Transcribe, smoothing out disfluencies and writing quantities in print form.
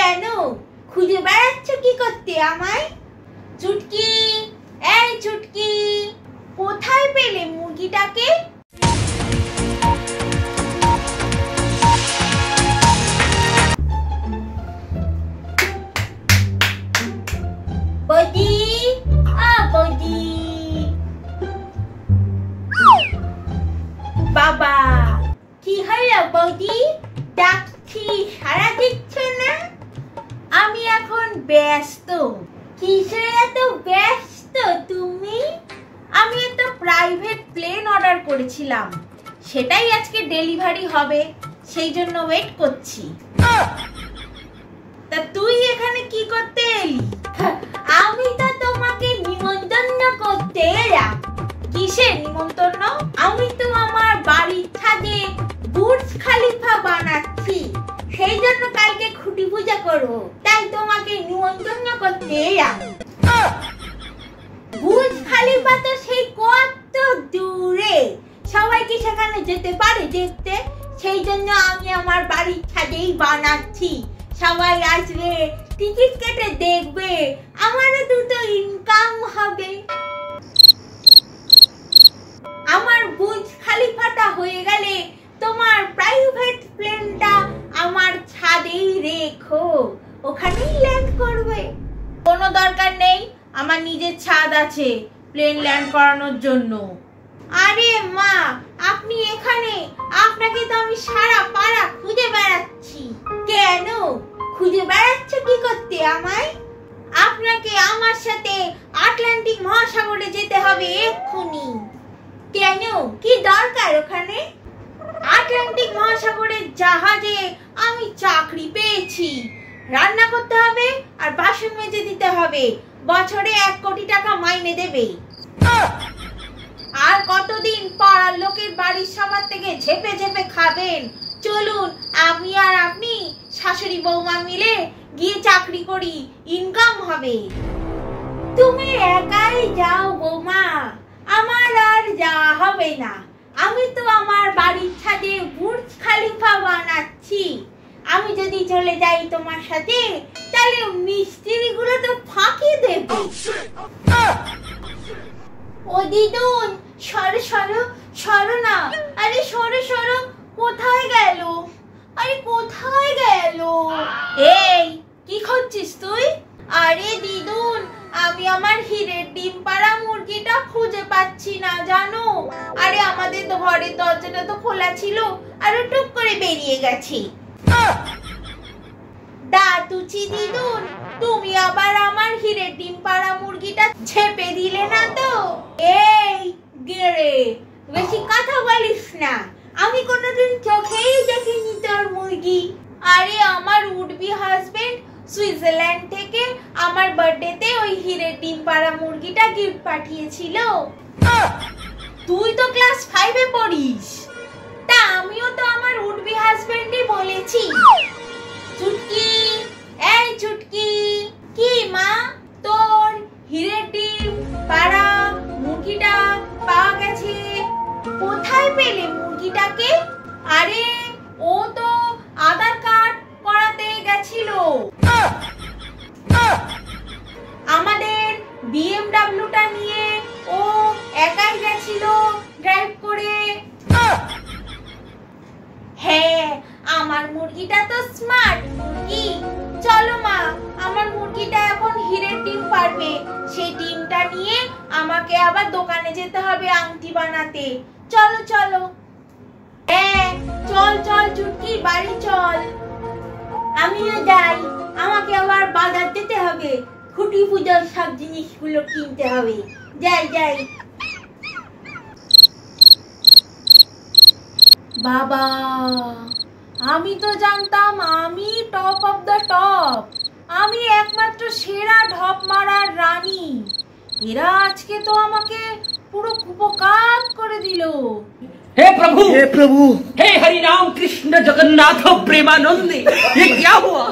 কেন খুঁজে বেড়াচ্ছ কি করতে আমায়? চুটকি, এই চুটকি, কোথায় পেলে মুরগিটাকে? বৌদি, বৌদি, বাবা কি হলো বৌদি? ডাকছি সাড়া দিচ্ছ না? আমি এখন ব্যস্ত। কিসের এত ব্যস্ত তুমি? আমি একটা প্রাইভেট প্লেন অর্ডার করেছিলাম, সেটাই আজকে ডেলিভারি হবে, সেই জন্য ওয়েট করছি। তা তুই এখানে কি করতে এলি? আমি তো তোমাকে নিমন্ত্রণ করতে এলাম। কিসের নিমন্ত্রণ? আমি তো আমার বাড়ির ছাদে বুর্জ খলিফা বানাচ্ছি, সেই জন্য কালকে খুঁটি পূজা করবো, তাই তোমাকে নিমন্ত্রণ করতে এলাম। বুর্জ খলিফা তো সেই কত দূরে, সবাই কি সেখানে যেতে পারে দেখতে? সেই জন্য আমি আমার বাড়ির ছাদেই বানাচ্ছি। সবাই আসবে, টিকিট কেটে দেখবে, আমারও দুটো ইনকাম হবে। আমার বুর্জ খলিফাটা হয়ে গেলে তোমার প্রাইভেট প্লেনটা আমার ছাদেই রেখো, ওখানেই ল্যান্ড করবে। কোনো দরকার নেই, আমার নিজের ছাদ আছে প্লেন ল্যান্ড করানোর জন্য। আরে মা, আপনি এখানে? আপনাকে তো আমি সারা পাড়া খুঁজে বেড়াচ্ছি। কেন খুঁজে বেড়াচ্ছ কি করতে আমায়? আপনাকে আমার সাথে আটলান্টিক মহাসাগরে যেতে হবে এক্ষুনি। কেন, কি দরকার ওখানে? আটলান্টিক মহাসাগরের জাহাজে আমি চাকরি পেয়েছি। রান্না করতে হবে আর বাসন মেজে দিতে হবে, বছরে 1 কোটি টাকা মাইনে দেবে। আর কতদিন পাড়ার লোকের বাড়ির সবার থেকে ঝেপে ঝেপে খাবেন? চলুন আমি আর আপনি শাশুড়ি বৌমা মিলে গিয়ে চাকরি করি, ইনকাম হবে। তুমি একাই যাও বৌমা, আমার আর যাওয়া হবে না। আমি তো আমার বাড়ির ছাদে বুর্জ খলিফা বানাচ্ছি। আমি যদি চলে যাই তোমার সাথে, তাহলে মিস্ত্রিগুলো তো ফাঁকি দেবে। ও দিদুন, সরো সরো, সরো না। আরে সরো সরো, কোথায় গেল? আরে কোথায় গেল? এই কি করছিস তুই? আরে দিদুন, আমি আমার হিরের ডিম পাড়া মুরগিটা খুঁজে পাচ্ছি না জানো। আরে আমাদের তো ঘরের দরজাটা তো খোলা ছিল, আর টুক করে বেরিয়ে গেছে। দাতুচি দিদুন, তুমি আবার আমার হিরের ডিম পাড়া মুরগিটা ছেপে দিলে না তো? এই গেরে, বেশি কথা বলিস না, আমি কোনোদিন চোখেই দেখিনি তোর মুরগি। আরে আমার উডবি হাজবেন্ড সুইজারল্যান্ড থেকে আমার বার্থডেতে ওই হিরের ডিম পাড়া মুরগিটা গিফট পাঠিয়েছিল। তুই তো ক্লাস 5-এ পড়িস। তা আমিও তো আমার উডবি হাজবেন্ডই বলেছি। চুটকি, এই চুটকি, কি মা, তোর হিরের ডিম পাড়া মুরগিটা পাওয়া গেছে। কোথায় পেলে মুরগিটাকে? আরে ও তো আধার কার্ড করাতে গেছিল। আমাদের বিএমডব্লিউটা নিয়ে ও একাই গেছিল ড্রাইভ করে। হ্যাঁ, আমার মুরগিটা তো স্মার্ট মুরগি। চলো মা, আমার মুরগিটা এখন হিরের ডিম পারবে, সেই ডিমটা নিয়ে আমাকে আবার দোকানে যেতে হবে আংটি বানাতে। চলো চলো। হ্যাঁ চল চল চুটকি, বাড়ি চল। আমিও যাই, আমাকে আবার বাজার যেতে হবে, খুঁটি পূজার সব জিনিসগুলো কিনতে হবে। যাই যাই। বাবা, আমি তো জানতাম আমি টপ অফ দ্য টপ, আমি একমাত্র সেরা ঢপ মারার রানী। এরা আজকে তো আমাকে পুরো কুপকাত করে দিল। हे प्रभु, हे प्रभु, हे हरि राम कृष्ण जगन्नाथ प्रेमानंद, ये क्या हुआ?